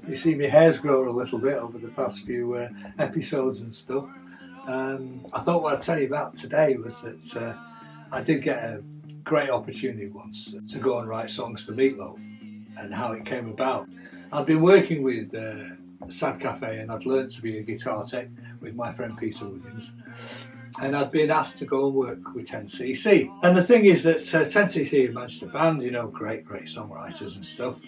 You see my hair's grown a little bit over the past few episodes and stuff. I thought what I'd tell you about today was that I did get a great opportunity once to go and write songs for Meat Loaf, and how it came about. I'd been working with Sad Cafe, and I'd learnt to be a guitar tech with my friend Peter Williams, and I'd been asked to go and work with 10cc. And the thing is that 10cc had managed a band, you know, great songwriters and stuff.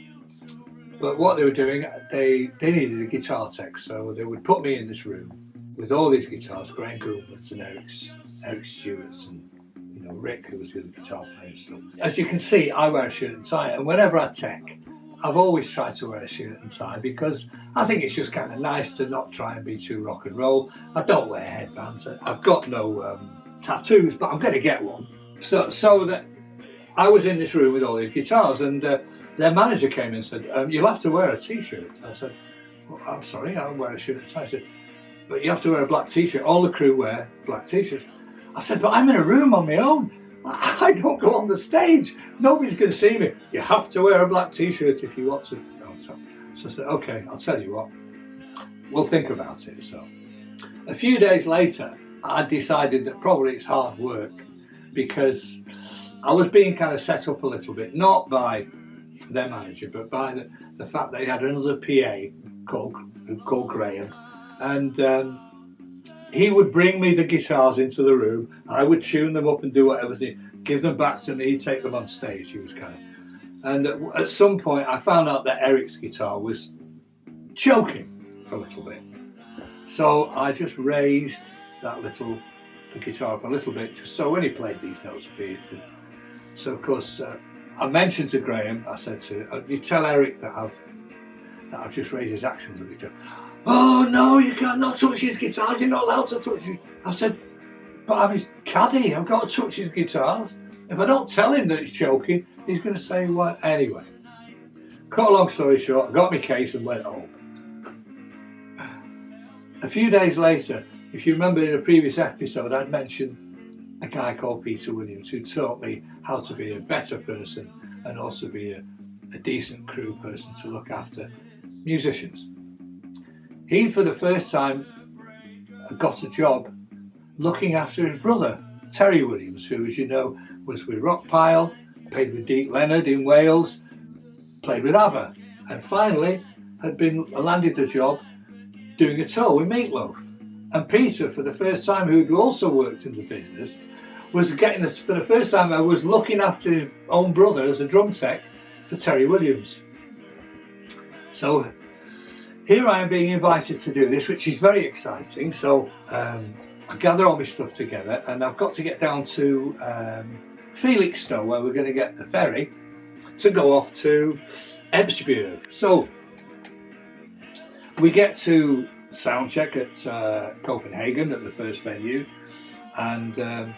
But what they were doing, they needed a guitar tech, so they would put me in this room with all these guitars, Graham Goulburt's and Eric Stewart's, and you know, Rick, who was the other guitar player and stuff. As you can see, I wear a shirt and tie, and whenever I tech, I've always tried to wear a shirt and tie because I think it's just kind of nice to not try and be too rock and roll. I don't wear headbands. I've got no tattoos, but I'm going to get one. So that I was in this room with all these guitars, and their manager came and said, "You'll have to wear a t-shirt." I said, well, "I'm sorry, I'll wear a shirt and tie." I said, "But you have to wear a black t-shirt. All the crew wear black t-shirts." I said, "But I'm in a room on my own. I don't go on the stage. Nobody's going to see me. You have to wear a black t-shirt if you want to." So I said, "Okay, I'll tell you what, we'll think about it." So a few days later, I decided that probably it's hard work because I was being kind of set up a little bit, not by their manager, but by the fact they had another PA called Graham, and he would bring me the guitars into the room. I would tune them up and do whatever, give them back to me, take them on stage. He was kind of, and at some point I found out that Eric's guitar was choking a little bit. So I just raised the guitar up a little bit, just so when he played these notes, so of course I mentioned to Graham, I said to you tell Eric that I've just raised his action with the guitar. "Oh no, you can't not touch his guitars, you're not allowed to touch it." I said, "But I'm his caddy, I've got to touch his guitars. If I don't tell him that he's choking, he's going to say what?" Anyway, cut a long story short, I got my case and went home. A few days later, if you remember in a previous episode, I'd mentioned a guy called Peter Williams who taught me how to be a better person and also be a decent crew person to look after musicians. He, for the first time, got a job looking after his brother, Terry Williams, who, as you know, was with Rockpile, played with Deep Leonard in Wales, played with ABBA, and finally had landed the job doing a tour with Meat Loaf. And Peter, for the first time, who'd also worked in the business, was getting this, for the first time, I was looking after his own brother as a drum tech for Terry Williams. So here I am being invited to do this, which is very exciting. So I gather all my stuff together, and I've got to get down to Felixstowe, where we're going to get the ferry to go off to Ebsburg. So we get to soundcheck at Copenhagen at the first venue, and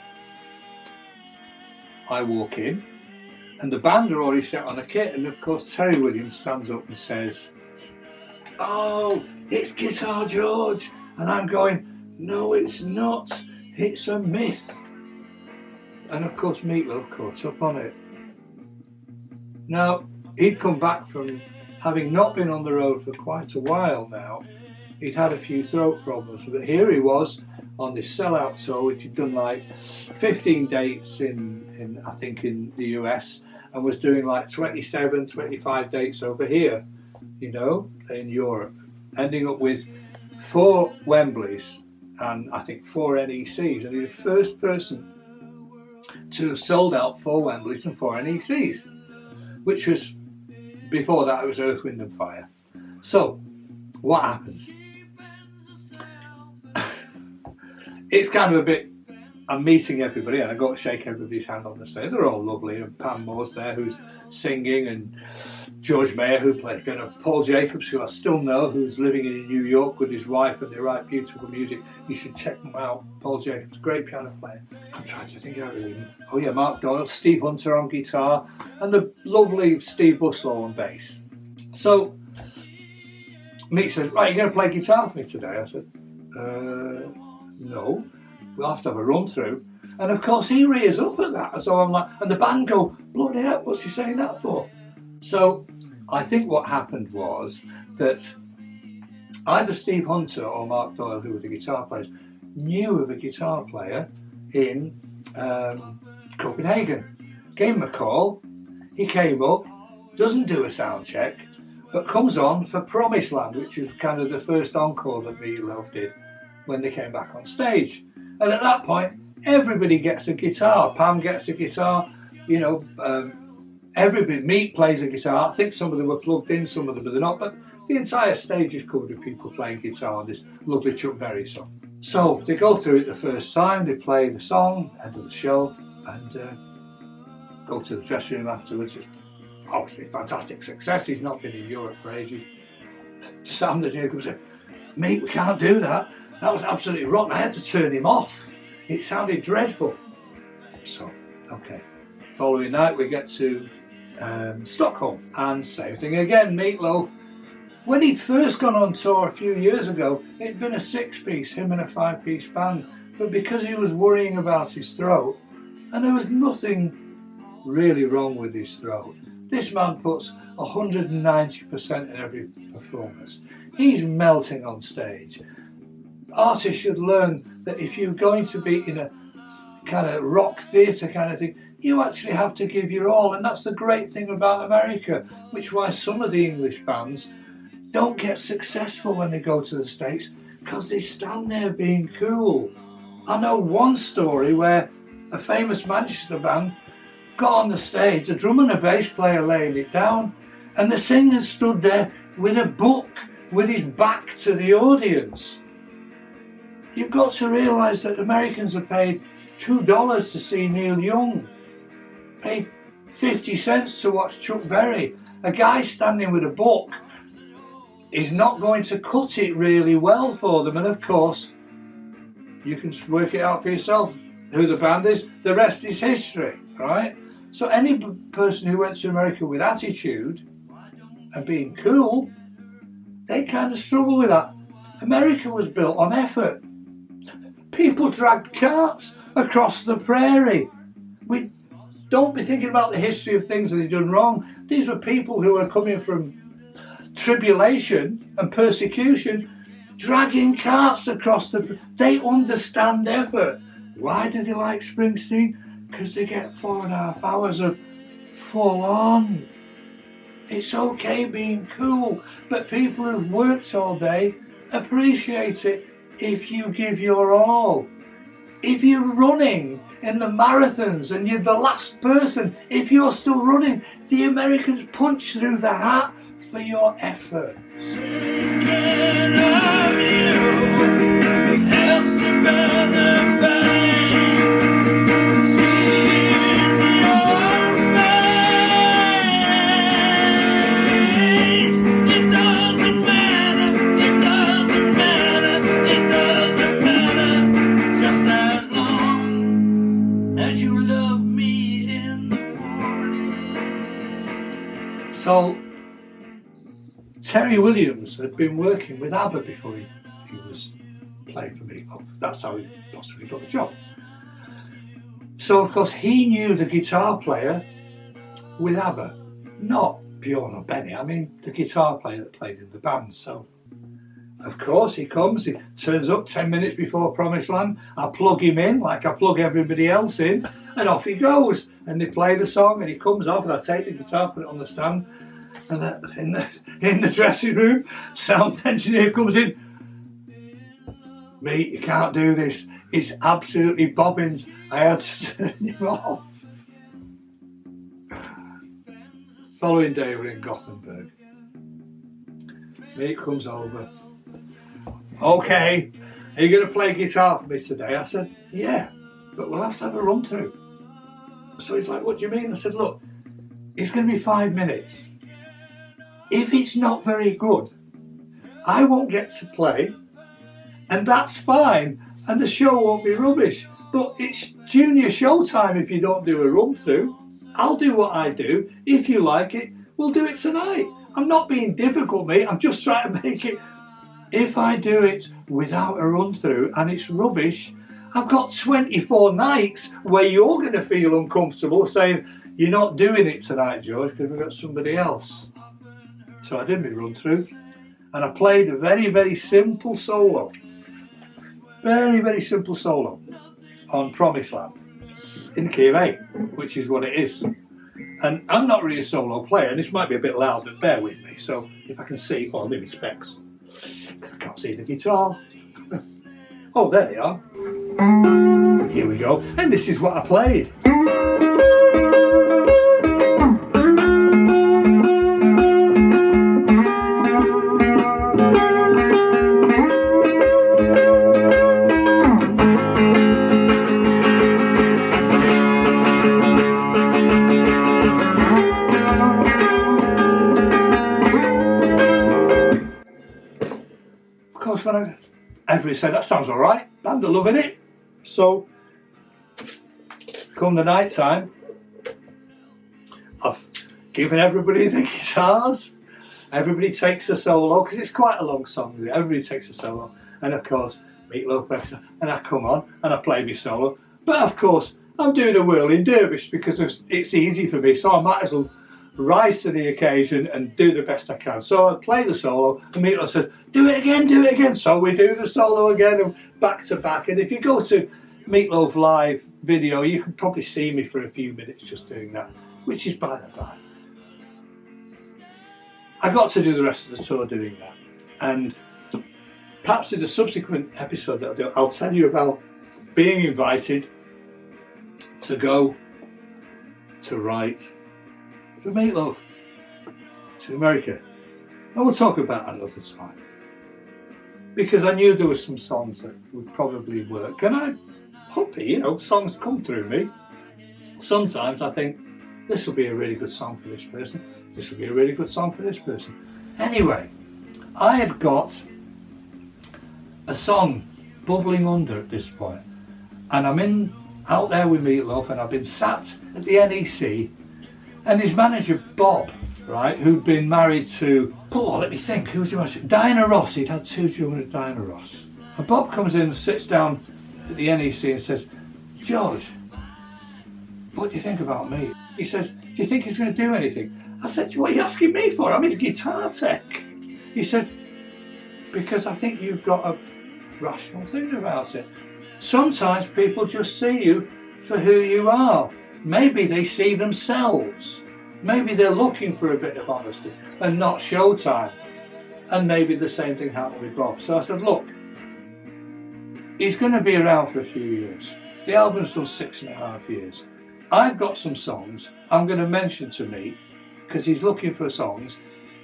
I walk in, and the band are already set on a kit, and of course Terry Williams stands up and says, "Oh, it's Guitar George," and I'm going, "No, it's not, it's a myth." And of course Meat Loaf caught up on it. Now, he'd come back from having not been on the road for quite a while now. He'd had a few throat problems, but here he was on this sellout tour, which he'd done like 15 dates in I think in the US, and was doing like 27, 25 dates over here, you know, in Europe, ending up with 4 Wembleys and I think 4 NECs, and he's the first person to have sold out 4 Wembleys and 4 NECs, which was, before that it was Earth, Wind and Fire. So what happens? It's kind of a bit, I'm meeting everybody and I got to shake everybody's hand on the stage. They're all lovely, and Pam Moore's there who's singing, and George Mayer who plays piano, Paul Jacobs, who I still know, who's living in New York with his wife, and they write beautiful music. You should check them out. Paul Jacobs, great piano player. I'm trying to think of him. Oh yeah, Mark Doyle, Steve Hunter on guitar, and the lovely Steve Buslow on bass. So Meat says, "Right, you're going to play guitar for me today?" I said, "No, we'll have to have a run through." And of course he rears up at that, so I'm like, and the band go, "Bloody hell, what's he saying that for?" So I think what happened was that either Steve Hunter or Mark Doyle, who were the guitar players, knew of a guitar player in Copenhagen. Gave him a call, he came up, doesn't do a sound check, but comes on for Promised Land, which was kind of the first encore that Meat Loaf did when they came back on stage. And at that point, everybody gets a guitar. Pam gets a guitar, you know, everybody, Meat plays a guitar. I think some of them were plugged in, some of them are not, but the entire stage is covered with people playing guitar on this lovely Chuck Berry song. So they go through it the first time, they play the song, end of the show, and go to the dressing room afterwards. It's obviously fantastic success. He's not been in Europe for ages. Sam, the engineer, comes in, "Mate, we can't do that. That was absolutely rotten. I had to turn him off. It sounded dreadful." So, okay. Following night, we get to Stockholm, and same thing again. Meat Loaf. When he'd first gone on tour a few years ago, it'd been a 6-piece, him and a 5-piece band. But because he was worrying about his throat, and there was nothing really wrong with his throat, this man puts 190% in every performance. He's melting on stage. Artists should learn that if you're going to be in a kind of rock theatre kind of thing, you actually have to give your all. And that's the great thing about America, which is why some of the English bands don't get successful when they go to the States, because they stand there being cool. I know one story where a famous Manchester band got on the stage, the drum and a bass player laying it down, and the singer stood there with a book with his back to the audience. You've got to realise that Americans have paid $2 to see Neil Young, paid 50 cents to watch Chuck Berry. A guy standing with a book is not going to cut it really well for them, and of course you can work it out for yourself who the band is. The rest is history, right? So any person who went to America with attitude and being cool, they kind of struggle with that. America was built on effort. People dragged carts across the prairie. We don't be thinking about the history of things that they've done wrong. These were people who were coming from tribulation and persecution, dragging carts across the... They understand effort. Why do they like Springsteen? Because they get 4.5 hours of full on. It's okay being cool, but people who've worked all day appreciate it if you give your all. If you're running in the marathons and you're the last person, if you're still running, the Americans punch through the hat for your effort. So Terry Williams had been working with ABBA before he was playing for Meat Loaf. That's how he possibly got the job. So of course he knew the guitar player with ABBA, not Bjorn or Benny, I mean the guitar player that played in the band. So of course he comes, he turns up 10 minutes before Promised Land, I plug him in like I plug everybody else in, and off he goes. And they play the song and he comes off, and I take the guitar, put it on the stand, and in the dressing room, sound engineer comes in. "Mate, you can't do this. It's absolutely bobbins. I had to turn him off." Following day we're in Gothenburg. Mate comes over. "Okay, are you going to play guitar for me today?" I said, "Yeah, but we'll have to have a run through." So he's like, "What do you mean?" I said, "Look, it's going to be 5 minutes. If it's not very good, I won't get to play, and that's fine, and the show won't be rubbish. But it's junior show time if you don't do a run through. I'll do what I do. If you like it, we'll do it tonight. I'm not being difficult, mate. I'm just trying to make it. If I do it without a run through and it's rubbish, I've got 24 nights where you're going to feel uncomfortable saying, 'You're not doing it tonight, George, because we've got somebody else.'" So I did my run through, and I played a very, very simple solo. Very, very simple solo on Promised Land in key of A, which is what it is. And I'm not really a solo player, and this might be a bit loud, but bear with me. So if I can see, oh, maybe specs. I can't see the guitar. Oh, there they are. Here we go. And this is what I played. Of course, when everybody said, that sounds all right, band are loving it. So, come the night time, I've given everybody the guitars. Everybody takes a solo, because it's quite a long song. Everybody takes a solo. And of course, Meat Loaf, and I come on and I play my solo. But of course, I'm doing a whirling dervish because it's easy for me, so I might as well rise to the occasion and do the best I can. So I play the solo, and Meat Loaf said, do it again. So we do the solo again, and back to back. And if you go to Meat Loaf live video, you can probably see me for a few minutes just doing that, which is by the by. I got to do the rest of the tour doing that, and perhaps in a subsequent episode that I'll do, I'll tell you about being invited to go to write for Meat Loaf to America. And we'll talk about another time, because I knew there were some songs that would probably work, and I'm happy, you know, songs come through me. Sometimes I think this will be a really good song for this person, this will be a really good song for this person. Anyway, I had got a song bubbling under at this point, and I'm out there with Meat Loaf, and I've been sat at the NEC, and his manager Bob, right, who'd been married to, oh, let me think, who was he married to? Diana Ross. He'd had 2 children with Diana Ross. And Bob comes in and sits down at the NEC and says, George, what do you think about me? He says, do you think he's going to do anything? I said, what are you asking me for? I'm his guitar tech. He said, because I think you've got a rational thing about it. Sometimes people just see you for who you are. Maybe they see themselves. Maybe they're looking for a bit of honesty and not showtime. And maybe the same thing happened with Bob. So I said, look, he's going to be around for a few years. The album's done 6.5 years. I've got some songs I'm going to mention to Meat, because he's looking for songs.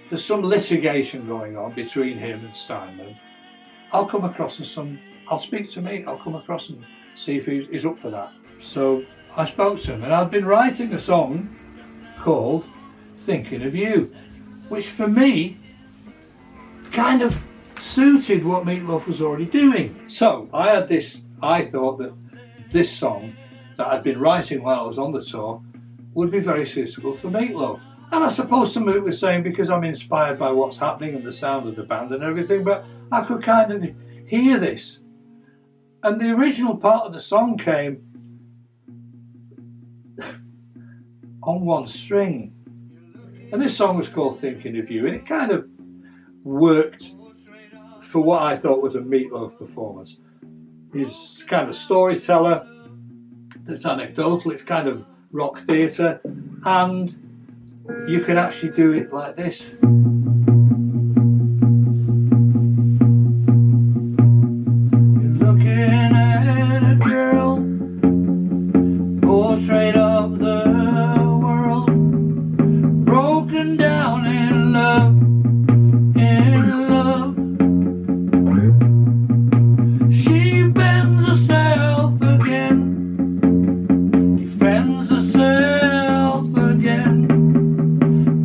There's some litigation going on between him and Steinman. I'll come across I'll speak to Meat, I'll come across and see if he's up for that. So I spoke to him, and I've been writing a song called Thinking of You, which for me kind of suited what Meat Loaf was already doing. So I thought that this song that I'd been writing while I was on the tour would be very suitable for Meat Loaf. And I suppose some of it was saying because I'm inspired by what's happening and the sound of the band and everything, but I could kind of hear this. And the original part of the song came on one string. And this song was called Thinking of You, and it kind of worked for what I thought was a Meat Loaf performance. He's kind of a storyteller, it's anecdotal, it's kind of rock theatre, and you can actually do it like this. You're looking at a girl, portrait of the world, broken down in love, She bends herself again, defends herself again,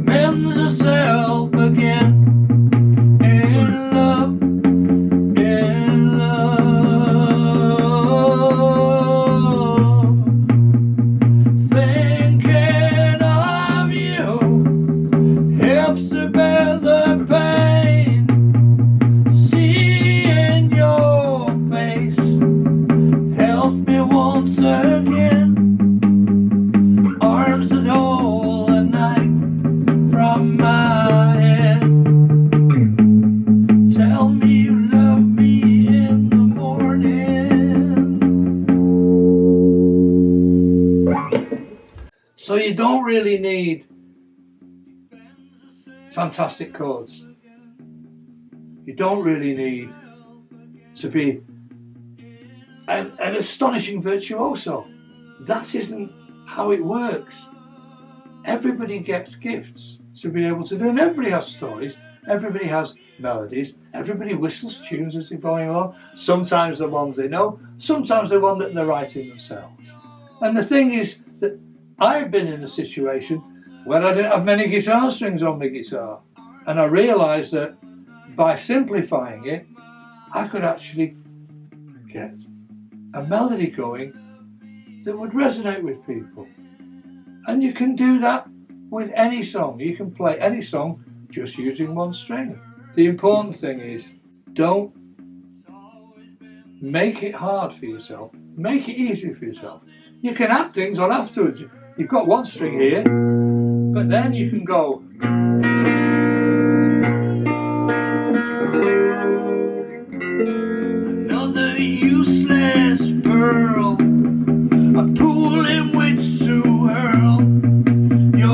mends herself again, in love, in love. Thinking of you helps to bear the pain. Seeing your face helps me once again. Arms that hold the night from my head. So you don't really need fantastic chords. You don't really need to be an astonishing virtuoso. That isn't how it works. Everybody gets gifts to be able to do, and everybody has stories, everybody has melodies, everybody whistles tunes as they're going along. Sometimes the ones they know, sometimes the one that they're writing themselves. And the thing is that I've been in a situation where I didn't have many guitar strings on my guitar, and I realised that by simplifying it, I could actually get a melody going that would resonate with people. And you can do that with any song. You can play any song just using one string. The important thing is, don't make it hard for yourself. Make it easy for yourself. You can add things on afterwards. You've got one string here, but then you can go. Another useless pearl, a pool in which to hurl your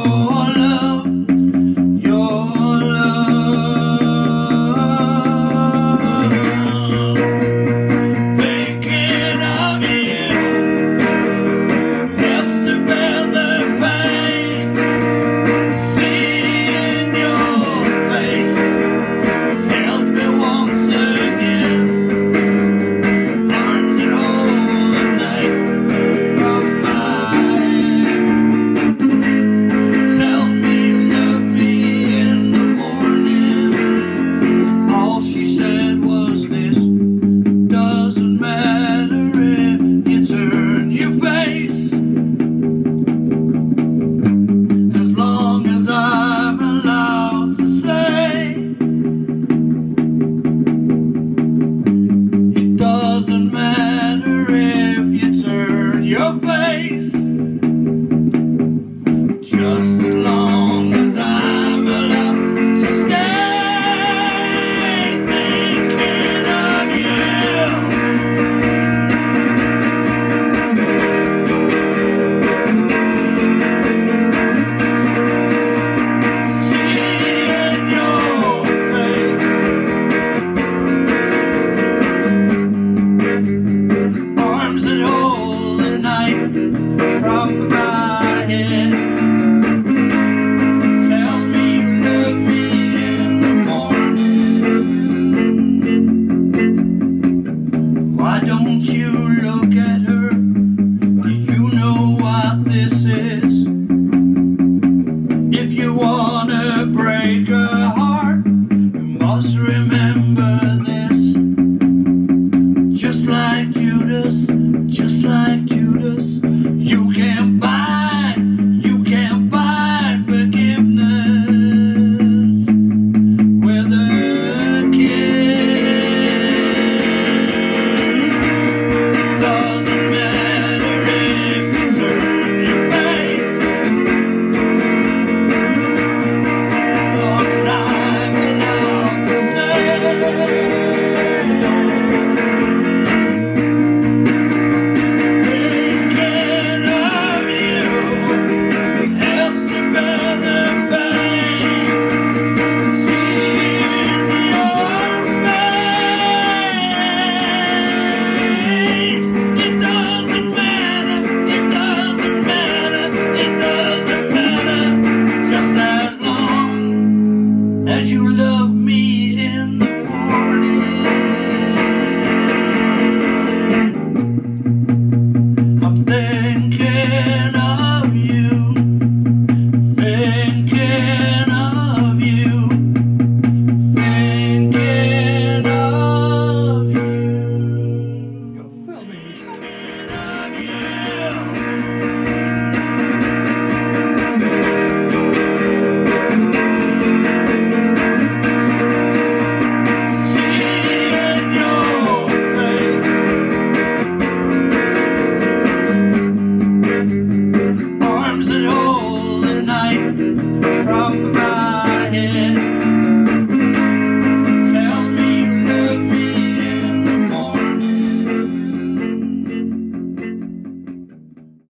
love, your love. Thinking of you helps to bear the pain. Seeing your face helps me once again. Arms that hold the night from mine. Tell me you love me in the morning. All she said was this: doesn't matter if you turn your face, as long as I'm allowed to say it doesn't matter if you turn your face, just as long as I'm allowed to stay thinking of you. Seeing your face, arms that hold the night from my head. Tell me you love me in the morning. Why don't you look at her? Do you know what this is? If you wanna break her heart, you must remember this. Just like Judas, just like